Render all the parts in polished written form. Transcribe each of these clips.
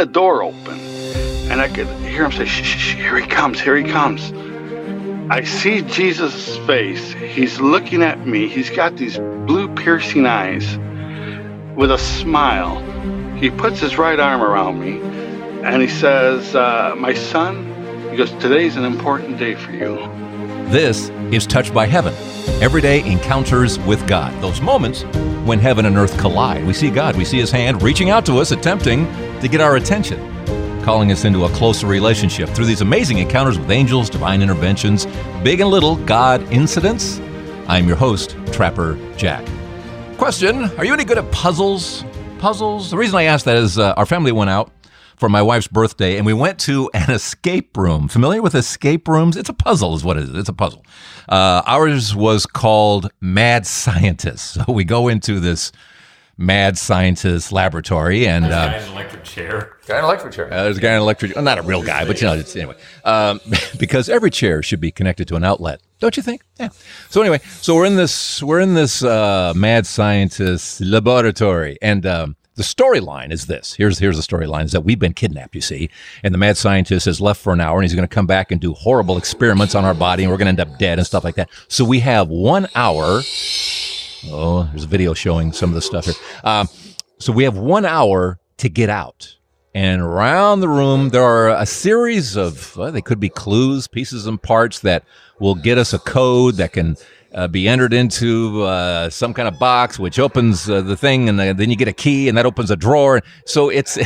the door open, and I could hear him say, shh, shh, shh, here he comes, here he comes. I see Jesus' face. He's looking at me. He's got these blue piercing eyes with a smile. He puts his right arm around me, and he says, my son, he goes, today's an important day for you. This is Touched by Heaven. Everyday encounters with God. Those moments when heaven and earth collide. We see God. We see his hand reaching out to us, attempting to get our attention, calling us into a closer relationship through these amazing encounters with angels, divine interventions, big and little God incidents. I'm your host, Trapper Jack. Question, are you any good at puzzles? Puzzles? The reason I asked that is our family went out for my wife's birthday, and we went to an escape room. Familiar with escape rooms? It's a puzzle is what it is. It's a puzzle. Ours was called Mad Scientist. So we go into this mad scientist laboratory, and there's a guy in an electric chair. There's a guy in an electric chair. Not a real guy, but anyway. Because every chair should be connected to an outlet, don't you think? Yeah. So anyway, we're in this mad scientist laboratory, and the storyline is this. Here's the storyline, is that we've been kidnapped, you see, and the mad scientist has left for an hour, and he's going to come back and do horrible experiments on our body, and we're going to end up dead and stuff like that. So we have 1 hour. Oh, there's a video showing some of the stuff here. So we have 1 hour to get out. And around the room, there are a series of, they could be clues, pieces and parts that will get us a code that can be entered into some kind of box, which opens the thing, and then you get a key, and that opens a drawer. So it's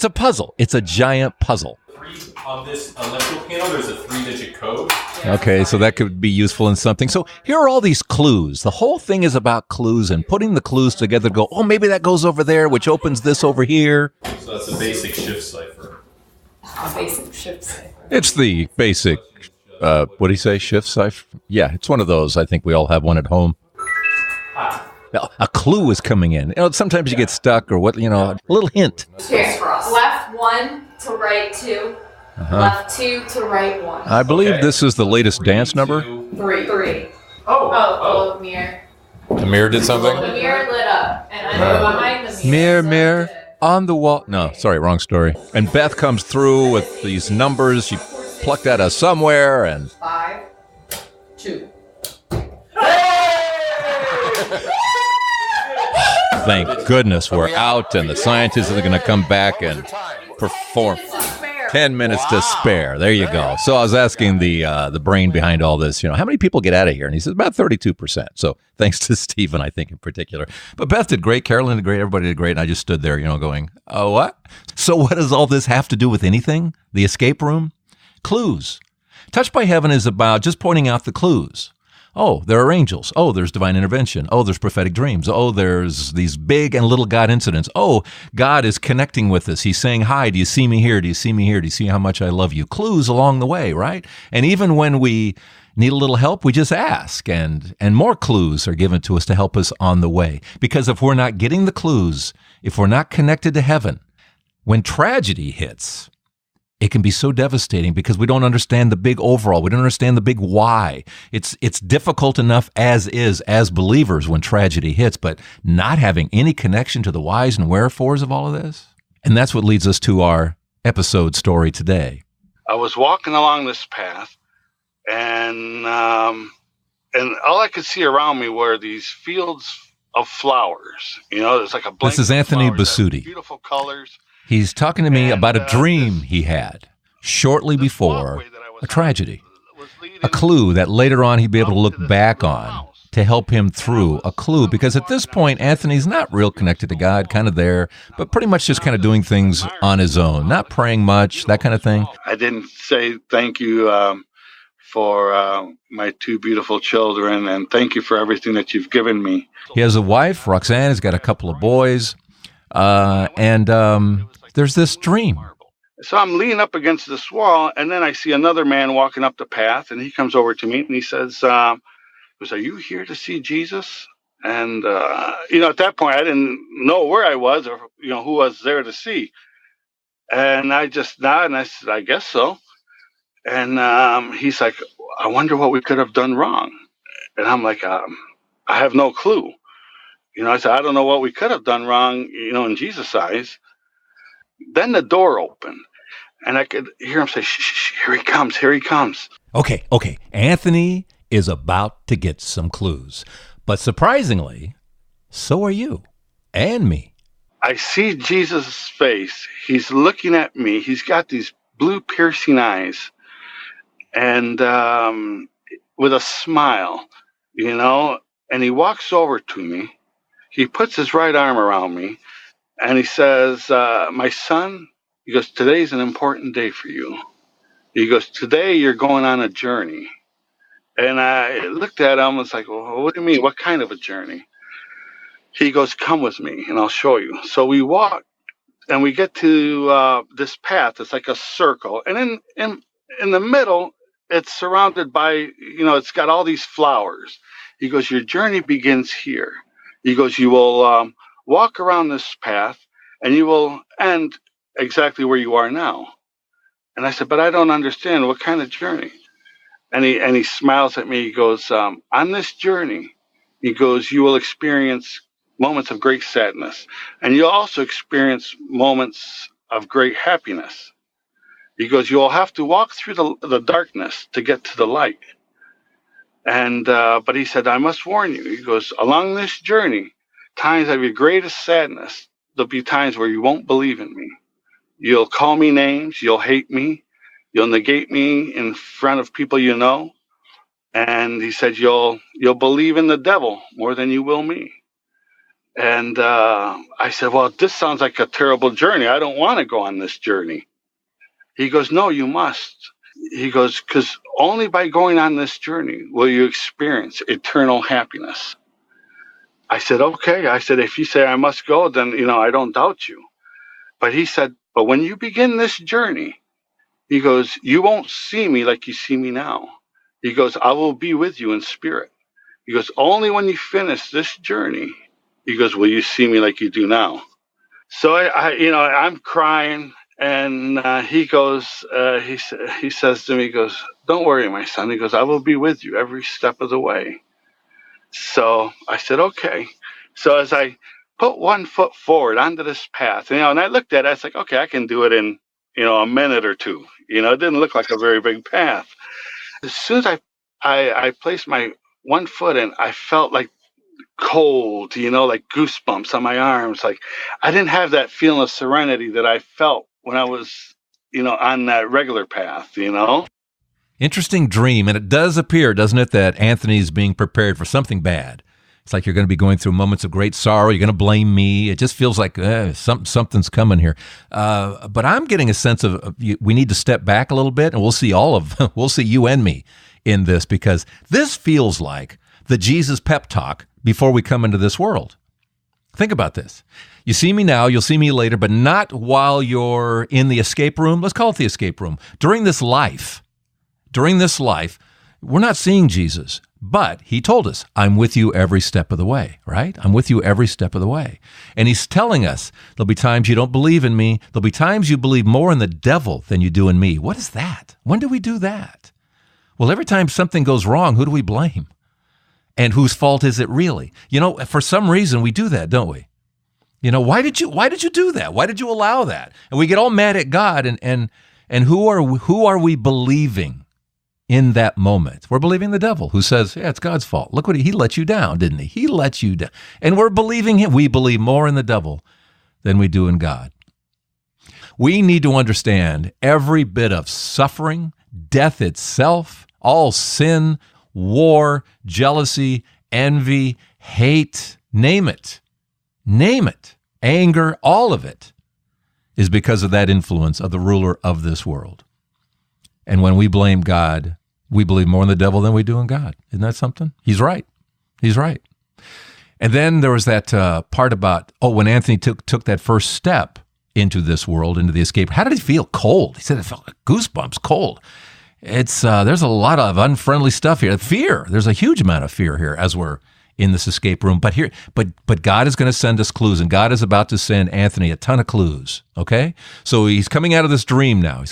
a puzzle. It's a giant puzzle. On this electrical panel, there's a 3-digit code. Okay, so that could be useful in something. So here are all these clues. The whole thing is about clues and putting the clues together to go, oh, maybe that goes over there, which opens this over here. So that's a basic shift cipher. It's the basic, what do you say, shift cipher? Yeah, it's one of those. I think we all have one at home. A clue is coming in. Sometimes you get stuck or what, a little hint. Here, left 1 to right 2. Left 2 to right 1. I believe this is the latest dance number. 3. Oh, mirror. The mirror did something? The mirror lit up, and I'm behind the mirror. Mirror, on the wall. No, sorry, wrong story. And Beth comes through with these numbers. She plucked out of somewhere, and 5, 2. Thank goodness we're out, and the scientists are going to come back and perform. 10 minutes to spare. There you go. So I was asking the brain behind all this, how many people get out of here? And he says about 32%. So thanks to Stephen, I think, in particular. But Beth did great. Carolyn did great. Everybody did great. And I just stood there, going, oh, what? So what does all this have to do with anything? The escape room? Clues. Touched by Heaven is about just pointing out the clues. Oh, there are angels. Oh, there's divine intervention. Oh, there's prophetic dreams. Oh, there's these big and little God incidents. Oh, God is connecting with us. He's saying, hi, do you see me here? Do you see me here? Do you see how much I love you? Clues along the way, right? And even when we need a little help, we just ask, and more clues are given to us to help us on the way. Because if we're not getting the clues, if we're not connected to heaven, when tragedy hits, it can be so devastating because we don't understand the big overall. We don't understand the big why. It's difficult enough as is as believers when tragedy hits, but not having any connection to the whys and wherefores of all of this. And that's what leads us to our episode story today. I was walking along this path, and all I could see around me were these fields of flowers. There's like a blanket. This is Anthony Basutti. Beautiful colors. He's talking to me about a dream he had shortly before a tragedy, a clue that later on he'd be able to look back on to help him through a clue. Because at this point, Anthony's not real connected to God, kind of there, but pretty much just kind of doing things on his own, not praying much, that kind of thing. I didn't say thank you for my 2 beautiful children, and thank you for everything that you've given me. He has a wife, Roxanne. He's got a couple of boys. There's this dream. So I'm leaning up against this wall, and then I see another man walking up the path, and he comes over to me, and he says, are you here to see Jesus? And, at that point, I didn't know where I was or, who was there to see. And I just nodded, and I said, I guess so. And he's like, I wonder what we could have done wrong. And I'm like, I have no clue. I said, I don't know what we could have done wrong, in Jesus' eyes. Then the door opened, and I could hear him say, shh, shh, shh, here he comes, here he comes. Okay. Anthony is about to get some clues. But surprisingly, so are you and me. I see Jesus' face. He's looking at me. He's got these blue piercing eyes, and with a smile, and he walks over to me. He puts his right arm around me, and he says, my son, he goes, today's an important day for you. He goes, today you're going on a journey. And I looked at him and was like, well, what do you mean? What kind of a journey? He goes, come with me and I'll show you. So we walk and we get to this path. It's like a circle. And in the middle, it's surrounded by, it's got all these flowers. He goes, your journey begins here. He goes, you will walk around this path and you will end exactly where you are now. And I said, but I don't understand. What kind of journey? And he smiles at me. He goes, on this journey, he goes, you will experience moments of great sadness. And you'll also experience moments of great happiness. He goes, you'll have to walk through the darkness to get to the light. And but he said, I must warn you. He goes, along this journey, times of your greatest sadness, there'll be times where you won't believe in me. You'll call me names. You'll hate me. You'll negate me in front of people you know. And he said, you'll believe in the devil more than you will me. And I said, well, this sounds like a terrible journey. I don't want to go on this journey. He goes, no, you must. He goes, because only by going on this journey will you experience eternal happiness. I said, okay. I said, if you say I must go, then, I don't doubt you. But he said, but when you begin this journey, he goes, you won't see me like you see me now. He goes, I will be with you in spirit. He goes, only when you finish this journey, he goes, will you see me like you do now? So I'm crying, and he goes, he says to me, he goes, don't worry, my son. He goes, I will be with you every step of the way. So I said, okay. So as I put one foot forward onto this path, and I looked at it, I was like, okay, I can do it in, a minute or two. It didn't look like a very big path. As soon as I placed my one foot in, I felt like cold, like goosebumps on my arms. Like I didn't have that feeling of serenity that I felt when I was, on that regular path, Interesting dream. And it does appear, doesn't it, that Anthony's being prepared for something bad. It's like you're going to be going through moments of great sorrow. You're going to blame me. It just feels like something's coming here. But I'm getting a sense of we need to step back a little bit, and we'll see we'll see you and me in this, because this feels like the Jesus pep talk before we come into this world. Think about this. You see me now, you'll see me later, but not while you're in the escape room. Let's call it the escape room. During this life, we're not seeing Jesus. But he told us, I'm with you every step of the way, right? I'm with you every step of the way. And he's telling us, there'll be times you don't believe in me. There'll be times you believe more in the devil than you do in me. What is that? When do we do that? Well, every time something goes wrong, who do we blame? And whose fault is it really? For some reason we do that, don't we? Why did you do that? Why did you allow that? And we get all mad at God, and who are we believing? In that moment, we're believing the devil, who says, yeah, it's God's fault. Look what he let you down, didn't he? He let you down. And we're believing him. We believe more in the devil than we do in God. We need to understand every bit of suffering, death itself, all sin, war, jealousy, envy, hate, name it, anger, all of it is because of that influence of the ruler of this world. And when we blame God, we believe more in the devil than we do in God. Isn't that something? He's right. And then there was that part about, when Anthony took that first step into this world, into the escape, how did he feel? Cold. He said it felt like goosebumps, cold. It's there's a lot of unfriendly stuff here. Fear. There's a huge amount of fear here as we're in this escape room. But God is going to send us clues, and God is about to send Anthony a ton of clues. Okay? So he's coming out of this dream now.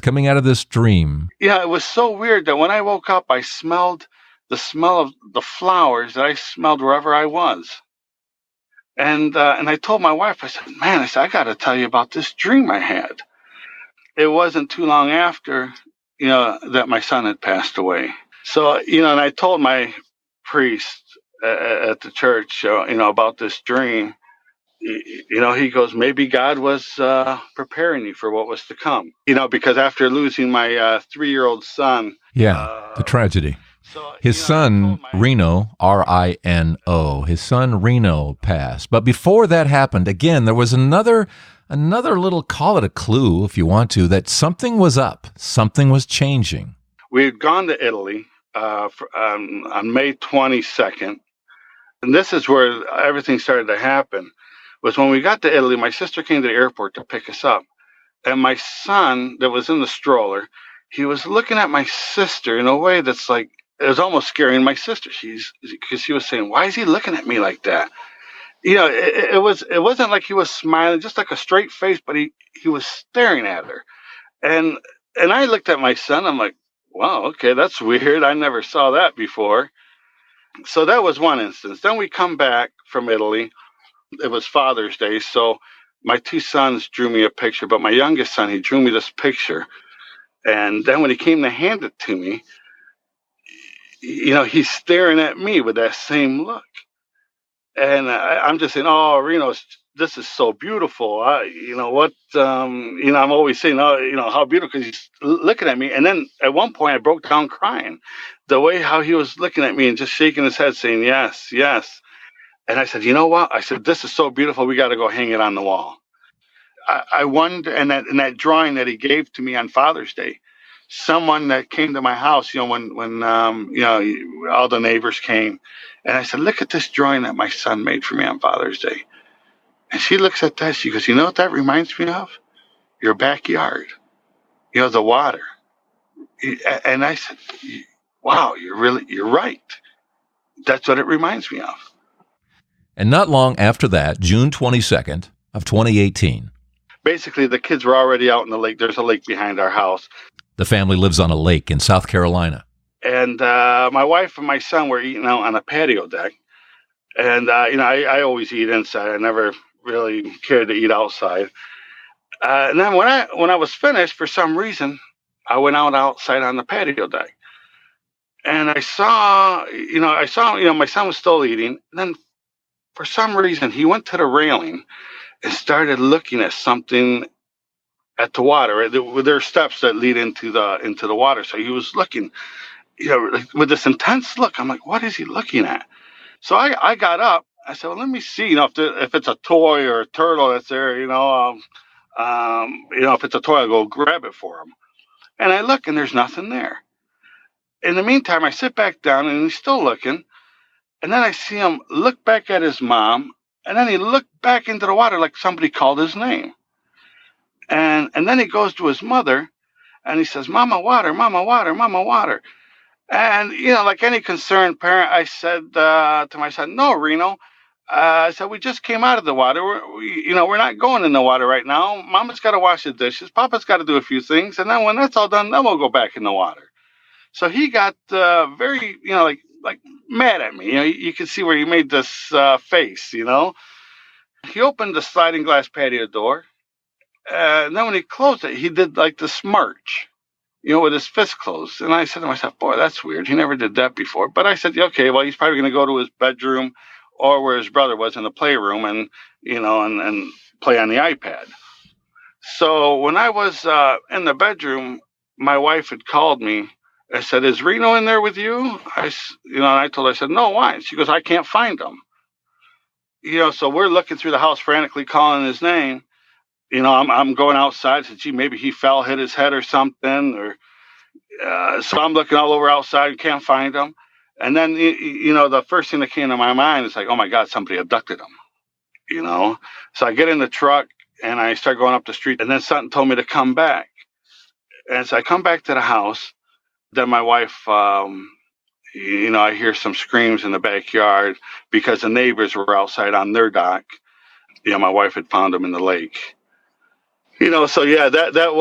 Yeah, it was so weird that when I woke up, I smelled the smell of the flowers that I smelled wherever I was. And I told my wife, I said, man, I got to tell you about this dream I had. It wasn't too long after, that my son had passed away. So, and I told my priest at the church, about this dream. He goes, maybe God was preparing you for what was to come. Because after losing my 3-year-old son. Yeah, the tragedy. So, His son, Reno, R-I-N-O, his son, Reno, passed. But before that happened, again, there was another little, call it a clue if you want to, that something was up. Something was changing. We had gone to Italy on May 22nd. And this is where everything started to happen. Was when we got to Italy, my sister came to the airport to pick us up. And my son that was in the stroller, he was looking at my sister in a way that's like, it was almost scaring my sister. Because she was saying, why is he looking at me like that? It wasn't like he was smiling, just like a straight face, but he was staring at her. And I looked at my son. I'm like, wow, okay, that's weird. I never saw that before. So that was one instance. Then we come back from Italy. It was Father's Day. So my 2 sons drew me a picture, but my youngest son, he drew me this picture. And then when he came to hand it to me, he's staring at me with that same look. And I'm just saying, oh, Reno, this is so beautiful. I'm always saying, oh, how beautiful, because he's looking at me. And then at one point I broke down crying. The way how he was looking at me and just shaking his head saying, yes, yes. And I said, you know what? I said, this is so beautiful. We got to go hang it on the wall. I wonder, and that drawing that he gave to me on Father's Day, someone that came to my house, when all the neighbors came, and I said, look at this drawing that my son made for me on Father's Day. And she looks at that, she goes, you know what that reminds me of? Your backyard, the water. And I said, wow, you're right. That's what it reminds me of. And not long after that, June 22nd of 2018. Basically, the kids were already out in the lake. There's a lake behind our house. The family lives on a lake in South Carolina. And my wife and my son were eating out on a patio deck. And, I always eat inside. I never really cared to eat outside. And then when I was finished, for some reason, I went outside on the patio deck. And I saw, my son was still eating. And then for some reason, he went to the railing and started looking at something at the water. There are steps that lead into the water. So he was looking, with this intense look. I'm like, what is he looking at? So I got up. I said, well, let me see, if it's a toy or a turtle that's there, if it's a toy, I'll go grab it for him. And I look and there's nothing there. In the meantime, I sit back down and he's still looking. And then I see him look back at his mom. And then he looked back into the water like somebody called his name. And then he goes to his mother and he says, Mama, water, Mama, water, Mama, water. And, like any concerned parent, I said to my son, no, Reno. I said, we just came out of the water. We're not going in the water right now. Mama's got to wash the dishes. Papa's got to do a few things. And then when that's all done, then we'll go back in the water. So he got very, like mad at me. You can see where he made this face, He opened the sliding glass patio door. And then when he closed it, he did like the smirch, with his fist closed. And I said to myself, boy, that's weird. He never did that before. But I said, okay, well, he's probably going to go to his bedroom or where his brother was in the playroom and, and play on the iPad. So when I was in the bedroom, my wife had called me. I said, is Reno in there with you? And I told her, I said, no, why? She goes, I can't find him. So we're looking through the house frantically calling his name. I'm going outside. I said, gee, maybe he fell, hit his head or something. Or so I'm looking all over outside and can't find him. And then, the first thing that came to my mind is like, oh, my God, somebody abducted him, So I get in the truck and I start going up the street. And then something told me to come back. And so I come back to the house. Then my wife, I hear some screams in the backyard because the neighbors were outside on their dock. My wife had found him in the lake. So yeah, that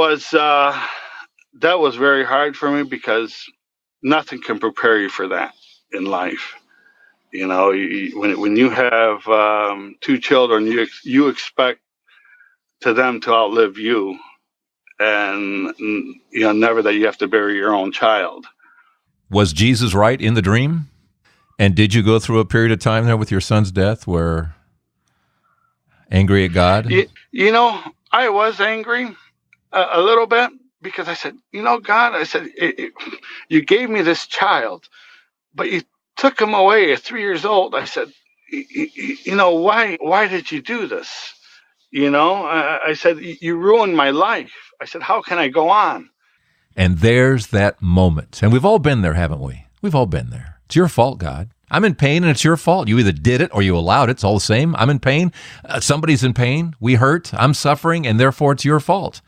was very hard for me because nothing can prepare you for that in life. When you have two children, you expect to them to outlive you, and never that you have to bury your own child. Was Jesus right in the dream? And did you go through a period of time there with your son's death where angry at God? I was angry a little bit, because I said, God, I said, you gave me this child, but you took him away at 3 years old. I said, why did you do this? I said, you ruined my life. I said, how can I go on? And there's that moment. And we've all been there, haven't we? We've all been there. It's your fault, God. I'm in pain, and it's your fault. You either did it or you allowed it. It's all the same. I'm in pain. Somebody's in pain. We hurt. I'm suffering, and therefore it's your fault.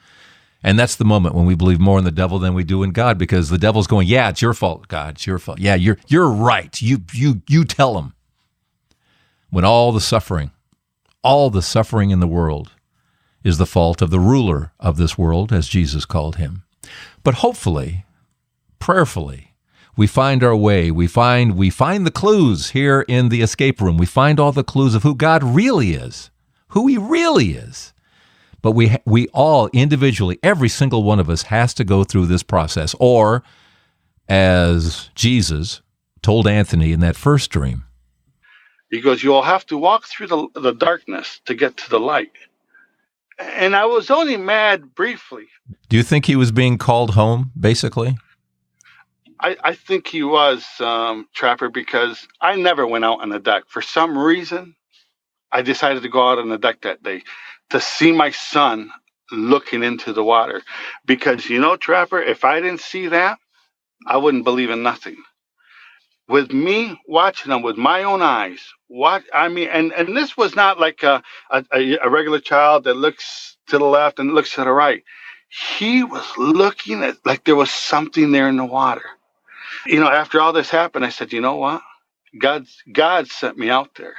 And that's the moment when we believe more in the devil than we do in God, because the devil's going, yeah, it's your fault, God. It's your fault. Yeah, you're right. You tell him. When all the suffering in the world is the fault of the ruler of this world, as Jesus called him. But hopefully, prayerfully, we find our way. We find the clues here in the escape room. We find all the clues of who God really is, who he really is. But we all individually, every single one of us has to go through this process. Or, as Jesus told Anthony in that first dream, he goes, you'll have to walk through the darkness to get to the light. And I was only mad briefly. Do you think he was being called home, basically? I think he was, Trapper, because I never went out on the deck. For some reason, I decided to go out on the deck that day to see my son looking into the water. Because, Trapper, if I didn't see that, I wouldn't believe in nothing. With me watching him with my own eyes, and this was not like a regular child that looks to the left and looks to the right. He was looking at like there was something there in the water. After all this happened, I said, you know what? God sent me out there,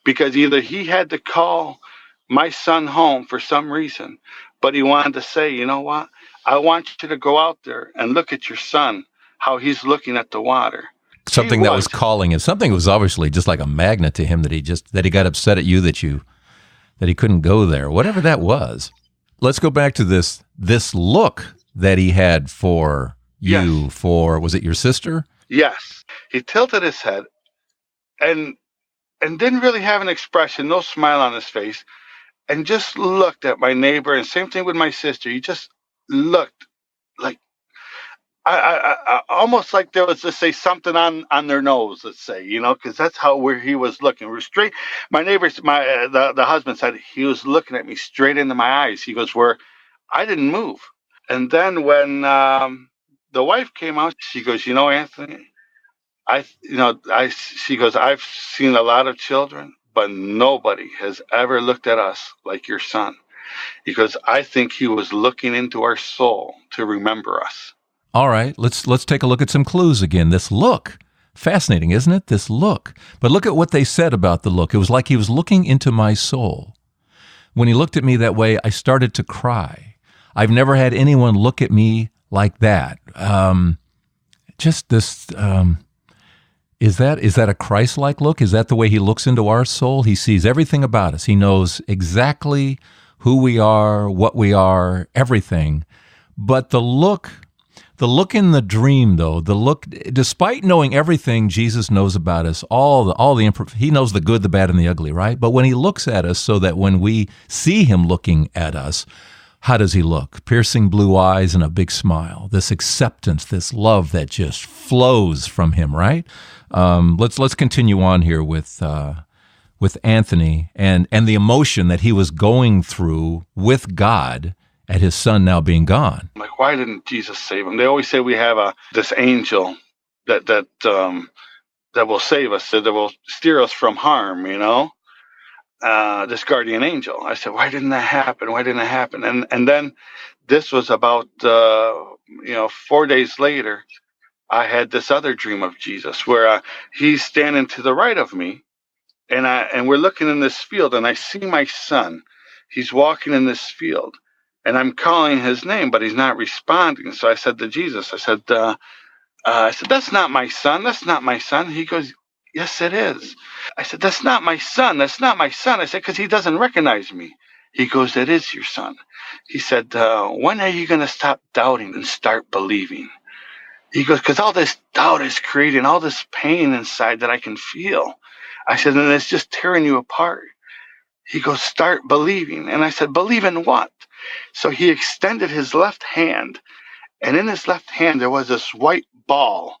because either he had to call my son home for some reason, but he wanted to say, you know what? I want you to go out there and look at your son, how he's looking at the water. Something that was calling him. Something was obviously just like a magnet to him that he got upset at you that he couldn't go there. Whatever that was. Let's go back to this look that he had for you. Yes. Was it your sister? Yes. He tilted his head and didn't really have an expression, no smile on his face, and just looked at my neighbor. And same thing with my sister. He just looked like I almost like there was, let's say, something on their nose, let's say, because that's where he was looking. We're straight. My neighbor, the husband said he was looking at me straight into my eyes. He goes, where I didn't move. And then when the wife came out, she goes, Anthony, she goes, I've seen a lot of children, but nobody has ever looked at us like your son. Because I think he was looking into our soul to remember us. All right, let's take a look at some clues again. This look, fascinating, isn't it? This look. But look at what they said about the look. It was like he was looking into my soul. When he looked at me that way, I started to cry. I've never had anyone look at me like that. Just this, is that a Christ-like look? Is that the way he looks into our soul? He sees everything about us. He knows exactly who we are, what we are, everything. But the look in the dream, though, despite knowing everything Jesus knows about us, he knows the good, the bad, and the ugly, right? But when he looks at us, so that when we see him looking at us, how does he look? Piercing blue eyes and a big smile. This acceptance, this love that just flows from him, right? Let's continue on here with Anthony and the emotion that he was going through with God at his son now being gone. Like, why didn't Jesus save him? They always say we have this angel that will save us, that will steer us from harm, this guardian angel. I said, why didn't that happen? Why didn't it happen? And then this was about 4 days later, I had this other dream of Jesus where he's standing to the right of me, and we're looking in this field, and I see my son. He's walking in this field. And I'm calling his name, but he's not responding. So I said to Jesus, I said, that's not my son. That's not my son. He goes, yes, it is. I said, that's not my son. That's not my son. I said, because he doesn't recognize me. He goes, it is your son. He said, when are you going to stop doubting and start believing? He goes, because all this doubt is creating all this pain inside that I can feel. I said, and it's just tearing you apart. He goes, start believing. And I said, believe in what? So he extended his left hand, and in his left hand there was this white ball,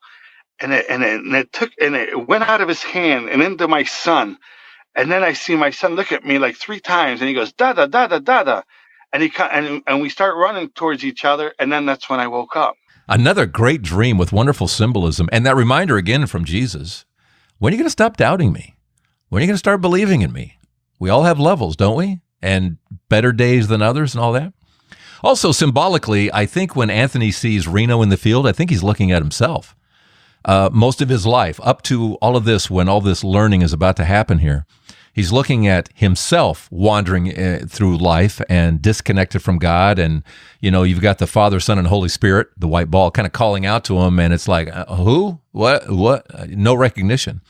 and it went out of his hand and into my son. And then I see my son look at me like 3 times, and he goes, da da da da da da, and we start running towards each other. And then that's when I woke up. Another great dream with wonderful symbolism, and that reminder again from Jesus. When are you going to stop doubting me? When are you going to start believing in me? We all have levels, don't we? And better days than others and all that. Also, symbolically, I think when Anthony sees Reno in the field, I think he's looking at himself. Most of his life, up to all of this, when all this learning is about to happen here, he's looking at himself wandering through life and disconnected from God. And, you know, you've got the Father, Son, and Holy Spirit, the white ball, kind of calling out to him. And it's like, who? What? No recognition.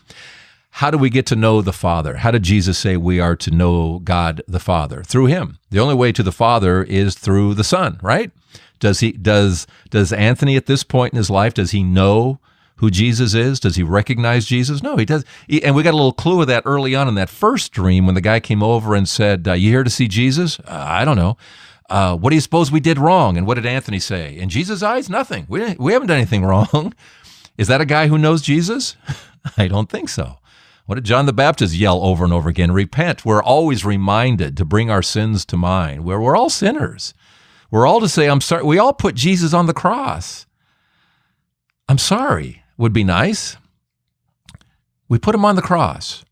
How do we get to know the Father? How did Jesus say we are to know God the Father? Through him. The only way to the Father is through the Son, right? Does Anthony at this point in his life, does he know who Jesus is? Does he recognize Jesus? No, he does. And we got a little clue of that early on in that first dream when the guy came over and said, you here to see Jesus? I don't know. What do you suppose we did wrong? And what did Anthony say? In Jesus' eyes, nothing. We haven't done anything wrong. Is that a guy who knows Jesus? I don't think so. What did John the Baptist yell over and over again? Repent. We're always reminded to bring our sins to mind. We're all sinners. We're all to say, I'm sorry. We all put Jesus on the cross. I'm sorry would be nice. We put him on the cross.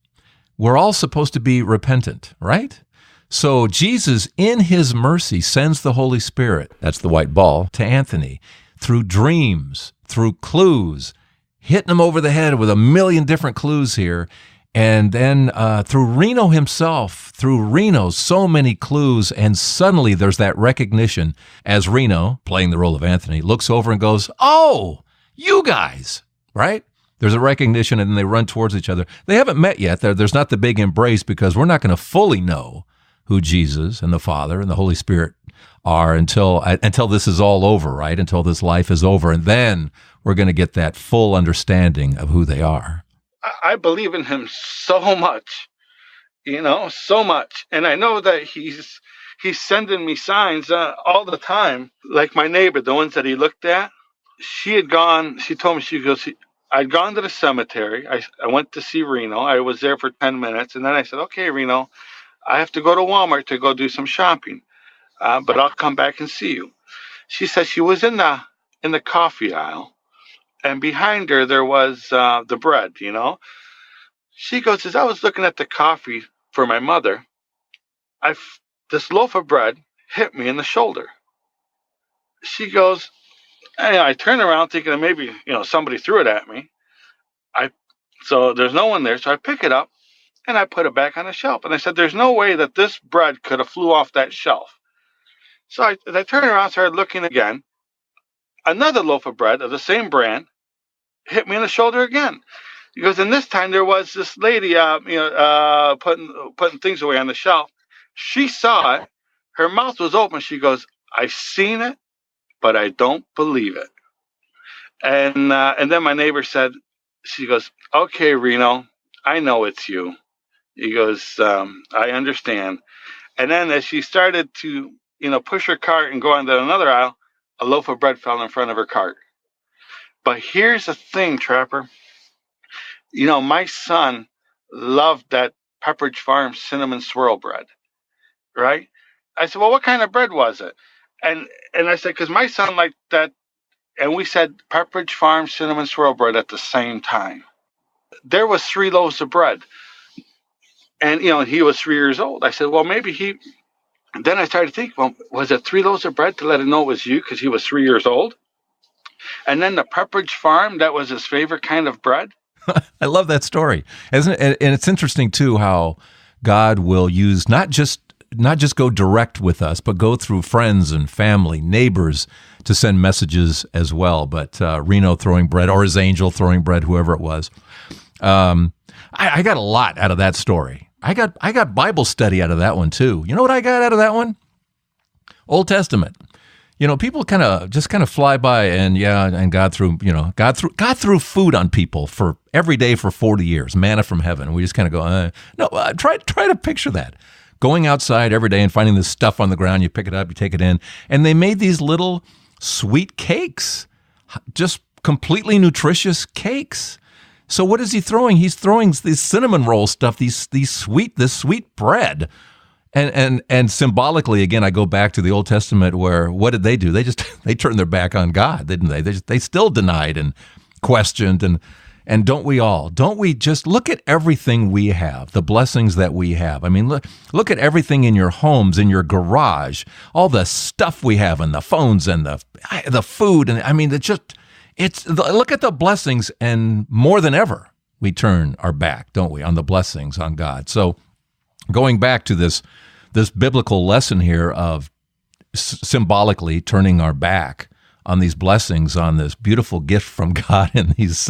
We're all supposed to be repentant, right? So Jesus, in his mercy, sends the Holy Spirit, that's the white ball, to Anthony through dreams, through clues, hitting him over the head with a million different clues here. And then through Reno himself, through Reno, so many clues. And suddenly there's that recognition as Reno, playing the role of Anthony, looks over and goes, oh, you guys, right? There's a recognition, and then they run towards each other. They haven't met yet. There's not the big embrace because we're not going to fully know who Jesus and the Father and the Holy Spirit are until this is all over, right? Until this life is over. And then we're going to get that full understanding of who they are. I believe in him so much, so much. And I know that he's sending me signs all the time. Like my neighbor, the ones that he looked at, she told me, I'd gone to the cemetery. I went to see Reno. I was there for 10 minutes. And then I said, okay, Reno, I have to go to Walmart to go do some shopping. But I'll come back and see you. She said she was in the coffee aisle. And behind her, there was the bread, She goes, as I was looking at the coffee for my mother, this loaf of bread hit me in the shoulder. She goes, and I turn around thinking that maybe, somebody threw it at me. So there's no one there. So I pick it up and I put it back on the shelf. And I said, there's no way that this bread could have flew off that shelf. So I turned around, started looking again. Another loaf of bread of the same brand hit me in the shoulder again. Because in this time there was this lady, putting things away on the shelf. She saw it. Her mouth was open. She goes, I've seen it, but I don't believe it. And then my neighbor said, she goes, okay, Reno, I know it's you. He goes, I understand. And then as she started to, push her cart and go into another aisle, a loaf of bread fell in front of her cart. But here's the thing, Trapper. My son loved that Pepperidge Farm cinnamon swirl bread, right? I said, well, what kind of bread was it? And I said, because my son liked that. And we said Pepperidge Farm cinnamon swirl bread at the same time. There was 3 loaves of bread. And, he was 3 years old. I said, well, maybe he... And then I started to think, well, was it 3 loaves of bread to let him know it was you because he was 3 years old? And then the Pepperidge Farm, that was his favorite kind of bread. I love that story. Isn't it? And it's interesting, too, how God will use not just go direct with us, but go through friends and family, neighbors to send messages as well. But Reno throwing bread, or his angel throwing bread, whoever it was. I got a lot out of that story. I got Bible study out of that one too. You know what I got out of that one? Old Testament. People kind of fly by, and God threw food on people for every day for 40 years, manna from heaven. We just kind of go, no, try to picture that. Going outside every day and finding this stuff on the ground, you pick it up, you take it in, and they made these little sweet cakes, just completely nutritious cakes. So what is he throwing? He's throwing this cinnamon roll stuff, this sweet bread. And symbolically, again, I go back to the Old Testament where what did they do? They turned their back on God, didn't they? They still denied and questioned, and don't we all? Don't we just look at everything we have, the blessings that we have? I mean, look at everything in your homes, in your garage, all the stuff we have, and the phones and the food, and I mean, look at the blessings, and more than ever, we turn our back, don't we, on the blessings on God? So, going back to this biblical lesson here of symbolically turning our back on these blessings, on this beautiful gift from God, and this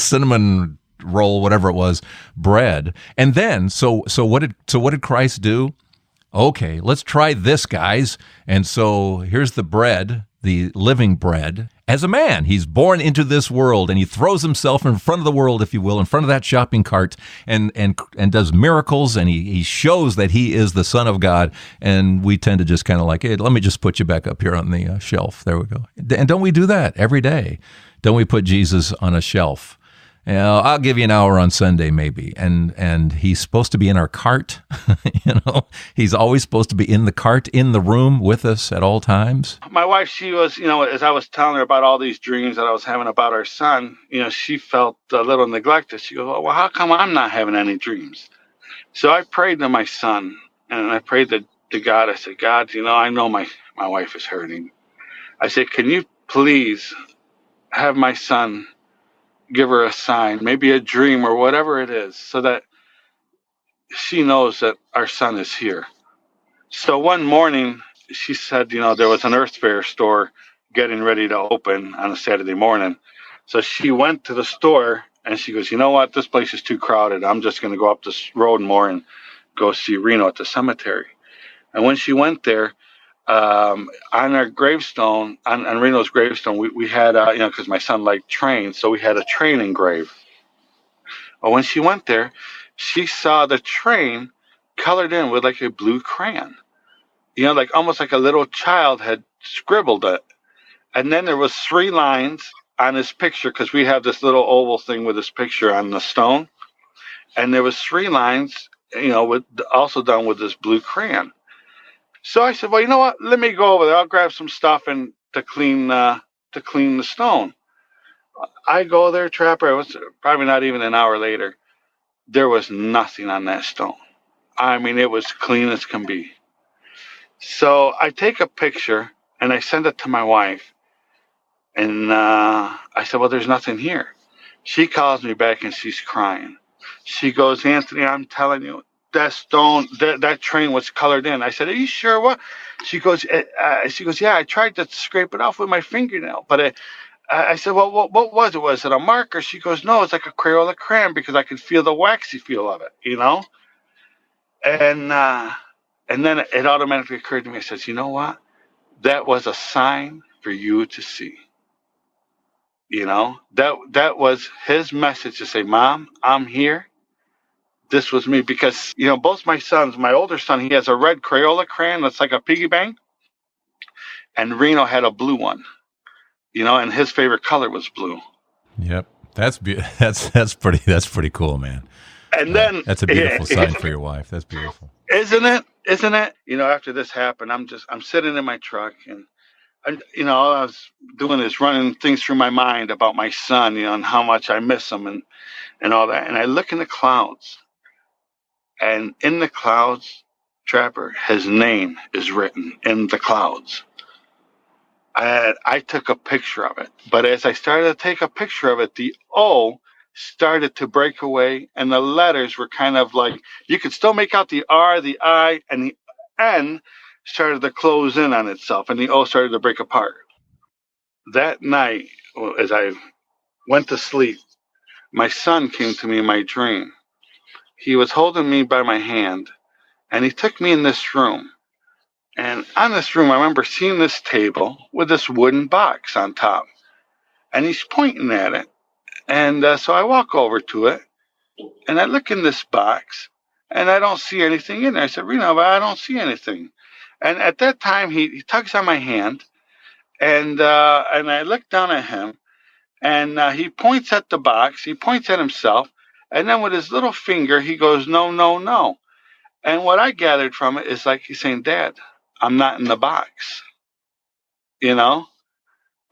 cinnamon roll, whatever it was, bread, and then so what did Christ do? Okay, let's try this, guys. And so here's the bread, the living bread. As a man, he's born into this world, and he throws himself in front of the world, if you will, in front of that shopping cart, and does miracles, and he shows that he is the Son of God. And we tend to just kind of like, hey, let me just put you back up here on the shelf. There we go. And don't we do that every day? Don't we put Jesus on a shelf? I'll give you an hour on Sunday, maybe. And he's supposed to be in our cart. He's always supposed to be in the cart, in the room with us at all times. My wife, she was, as I was telling her about all these dreams that I was having about our son, she felt a little neglected. She goes, well, how come I'm not having any dreams? So I prayed to my son, and I prayed to God. I said, God, I know my wife is hurting. I said, can you please have my son give her a sign, maybe a dream or whatever it is, so that she knows that our son is here. So one morning, she said, there was an Earth Fair store getting ready to open on a Saturday morning. So she went to the store, and she goes, you know what, this place is too crowded. I'm just going to go up this road more and go see Reno at the cemetery. And when she went there, on our gravestone, on Reno's gravestone, we had, because my son liked trains, so we had a train engraved. Well, when she went there, she saw the train colored in with like a blue crayon, like almost like a little child had scribbled it. And then there was 3 lines on his picture, because we have this little oval thing with his picture on the stone. And there was 3 lines, also done with this blue crayon. So I said, well, you know what? Let me go over there. I'll grab some stuff and to clean the stone. I go there, Trapper. It was probably not even an hour later. There was nothing on that stone. I mean, it was clean as can be. So I take a picture and I send it to my wife. And I said, well, there's nothing here. She calls me back and she's crying. She goes, Anthony, I'm telling you, that stone, that train was colored in. I said, are you sure? What? She goes, yeah, I tried to scrape it off with my fingernail, but I said, well, what was it? Was it a marker? She goes, no, it's like a Crayola crayon, because I could feel the waxy feel of it, And then it automatically occurred to me. I says, you know what? That was a sign for you to see. That was his message to say, Mom, I'm here. This was me, because, both my sons, my older son, he has a red Crayola crayon that's like a piggy bank. And Reno had a blue one, and his favorite color was blue. Yep. That's pretty cool, man. And then that's a beautiful sign for your wife. That's beautiful. Isn't it? After this happened, I'm sitting in my truck, and I was doing this, running things through my mind about my son, and how much I miss him and all that. And I look in the clouds. And in the clouds, Trapper, his name is written in the clouds. I took a picture of it. But as I started to take a picture of it, the O started to break away, and the letters were kind of like, you could still make out the R, the I, and the N started to close in on itself, and the O started to break apart. That night, as I went to sleep, my son came to me in my dream. he was holding me by my hand, and he took me in this room. And on this room, I remember seeing this table with this wooden box on top, and he's pointing at it. And so I walk over to it, and I look in this box, and I don't see anything in there. I said, Reno, but I don't see anything. And at that time, he tugs on my hand, and I look down at him, and he points at the box. He points at himself, and then with his little finger, he goes, no, no, no. And what I gathered from it is like he's saying, Dad, I'm not in the box, you know?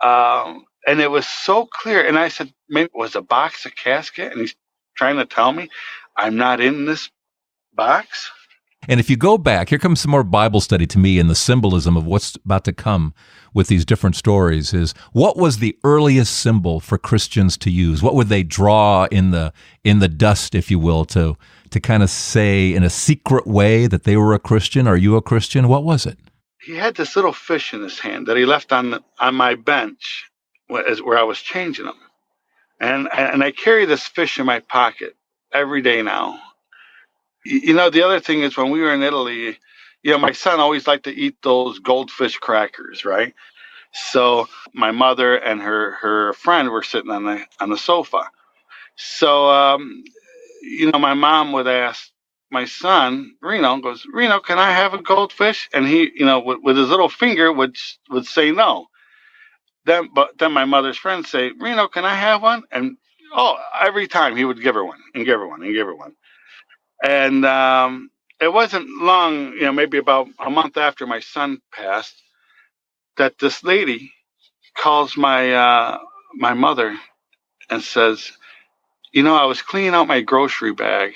And it was so clear. And I said, maybe it was a box, a casket? And he's trying to tell me I'm not in this box. And if you go back, here comes some more Bible study to me, and the symbolism of what's about to come with these different stories is, what was the earliest symbol for Christians to use? What would they draw in the dust, if you will, to kind of say in a secret way that they were a Christian? Are you a Christian? What was it? He had this little fish in his hand that he left on my bench where I was changing them. And I carry this fish in my pocket every day now. You know, the other thing is, when we were in Italy, you know, my son always liked to eat those goldfish crackers, right? So my mother and her friend were sitting on the sofa. So, you know, my mom would ask my son, Reno, goes, Reno, can I have a goldfish? And he, you know, with his little finger would say no. Then my mother's friends say, Reno, can I have one? And every time he would give her one and give her one and give her one. And it wasn't long, you know, maybe about a month after my son passed, that this lady calls my mother and says, you know, I was cleaning out my grocery bag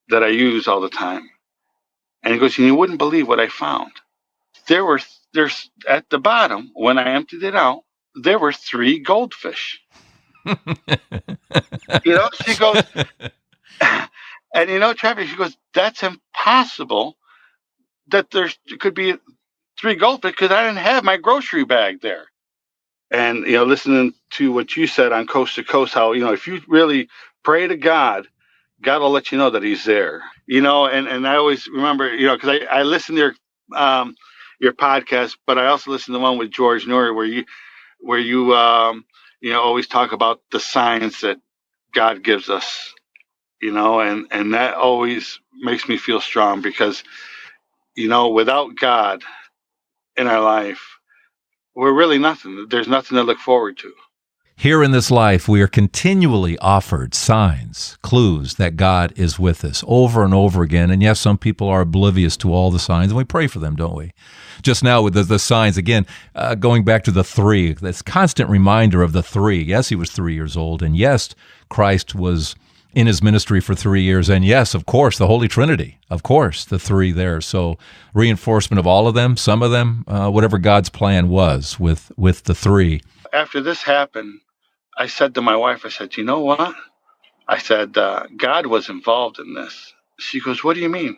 that I use all the time. And he goes, and you wouldn't believe what I found. There's at the bottom, when I emptied it out, there were 3 goldfish. You know, she goes, and you know, Travis, she goes, that's impossible that there could be 3 goldfish, because I didn't have my grocery bag there. And, you know, listening to what you said on Coast to Coast, how, you know, if you really pray to God, God will let you know that he's there, you know. And I always remember, you know, because I listen to your podcast, but I also listen to the one with George Noory where you you know, always talk about the signs that God gives us, you know, and that always makes me feel strong, because, you know, without God in our life, we're really nothing. There's nothing to look forward to. Here in this life, we are continually offered signs, clues that God is with us over and over again. And yes, some people are oblivious to all the signs, and we pray for them, don't we? Just now with the signs, again, going back to the 3, this constant reminder of the 3. Yes, he was 3 years old. And yes, Christ was in his ministry for 3 years. And yes, of course, the Holy Trinity, of course, the 3 there. So reinforcement of all of them, some of them, whatever God's plan was with the 3. After this happened, I said to my wife, I said, you know what? I said, God was involved in this. She goes, what do you mean?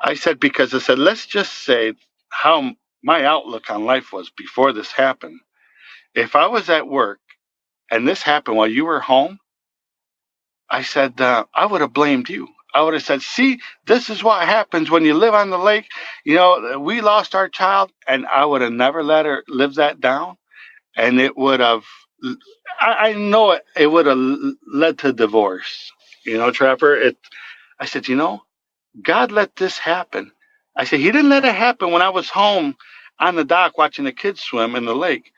I said, because I said, let's just say how my outlook on life was before this happened. If I was at work and this happened while you were home, I said, I would have blamed you. I would have said, see, this is what happens when you live on the lake. You know, we lost our child, and I would have never let her live that down. And it would have, I know it would have led to divorce. You know, Trapper, I said, you know, God let this happen. I said, he didn't let it happen when I was home on the dock watching the kids swim in the lake.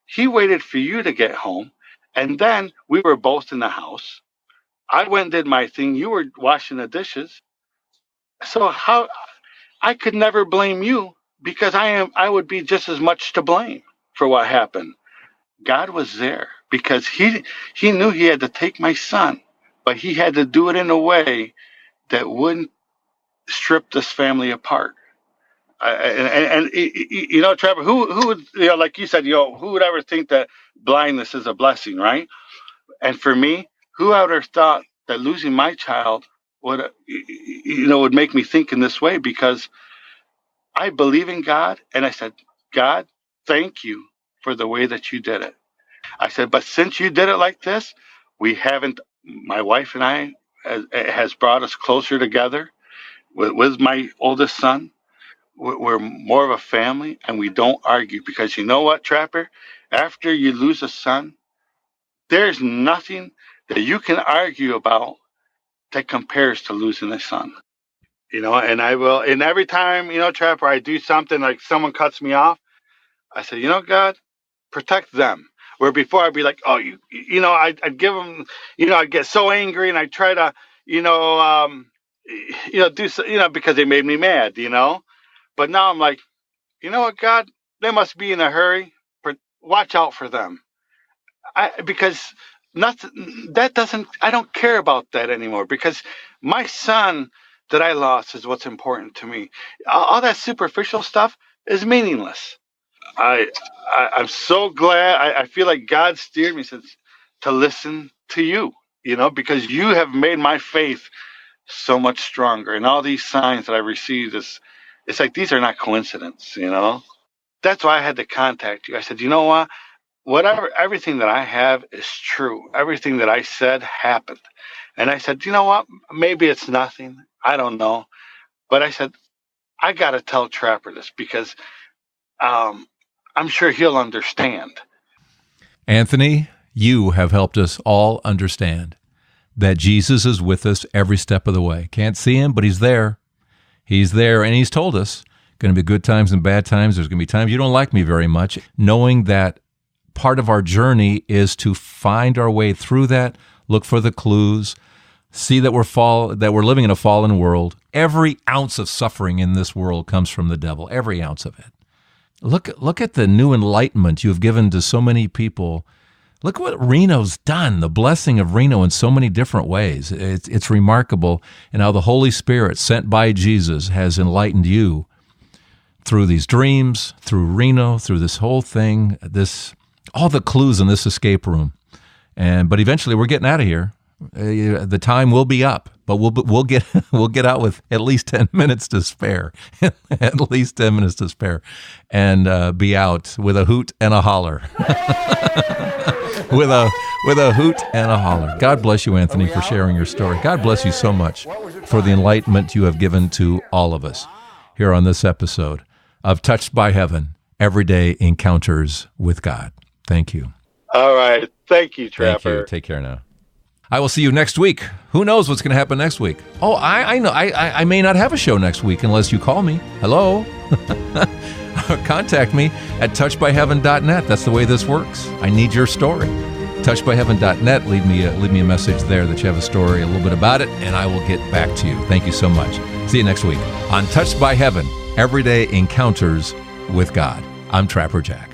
He waited for you to get home. And then we were both in the house. I went and did my thing. You were washing the dishes. So how I could never blame you, because I would be just as much to blame for what happened. God was there because he knew he had to take my son, but he had to do it in a way that wouldn't strip this family apart. And you know, Trevor, who would, you know, like you said, you know, who would ever think that blindness is a blessing, right? And for me, who would have thought that losing my child would make me think in this way? Because I believe in God, and I said, God, thank you for the way that you did it. I said, but since you did it like this, my wife and I has brought us closer together with my oldest son. We're more of a family, and we don't argue, because you know what, Trapper? After you lose a son, there's nothing that you can argue about that compares to losing a son. And I will, and every time, Trapper, I do something like someone cuts me off, I say, God, protect them. Where before I'd be like, oh, I'd give them, I'd get so angry, and I'd try to, do so, because they made me mad, But now I'm like, you know what, God, they must be in a hurry. Watch out for them. Because I don't care about that anymore, because my son that I lost is what's important to me. All that superficial stuff is meaningless. I'm so glad. I feel like God steered me to listen to you, because you have made my faith so much stronger. And all these signs that I received, it's like these are not coincidence, That's why I had to contact you. I said, you know what? Everything that I have is true. Everything that I said happened. And I said, you know what? Maybe it's nothing. I don't know. But I said, I got to tell Trapper this, because I'm sure he'll understand. Anthony, you have helped us all understand that Jesus is with us every step of the way. Can't see him, but he's there. He's there, and he's told us, going to be good times and bad times. There's going to be times you don't like me very much, knowing that part of our journey is to find our way through that, look for the clues, see that we're living in a fallen world. Every ounce of suffering in this world comes from the devil, every ounce of it. Look at the new enlightenment you have given to so many people. Look what Reno's done, the blessing of Reno in so many different ways. It's remarkable, and how the Holy Spirit sent by Jesus has enlightened you through these dreams, through Reno, through this whole thing, all the clues in this escape room. But eventually we're getting out of here. The time will be up, but we'll get out with at least 10 minutes to spare, at least 10 minutes to spare, and be out with a hoot and a holler, with a hoot and a holler. God bless you, Anthony, for sharing your story. God bless you so much for the enlightenment you have given to all of us here on this episode of Touched by Heaven, Everyday Encounters with God. Thank you. All right. Thank you, Trapper. Thank you. Take care now. I will see you next week. Who knows what's going to happen next week? Oh, I know. I may not have a show next week unless you call me. Hello? Contact me at touchedbyheaven.net. That's the way this works. I need your story. Touchedbyheaven.net. Leave me a message there that you have a story, a little bit about it, and I will get back to you. Thank you so much. See you next week on Touched by Heaven, Everyday Encounters with God. I'm Trapper Jack.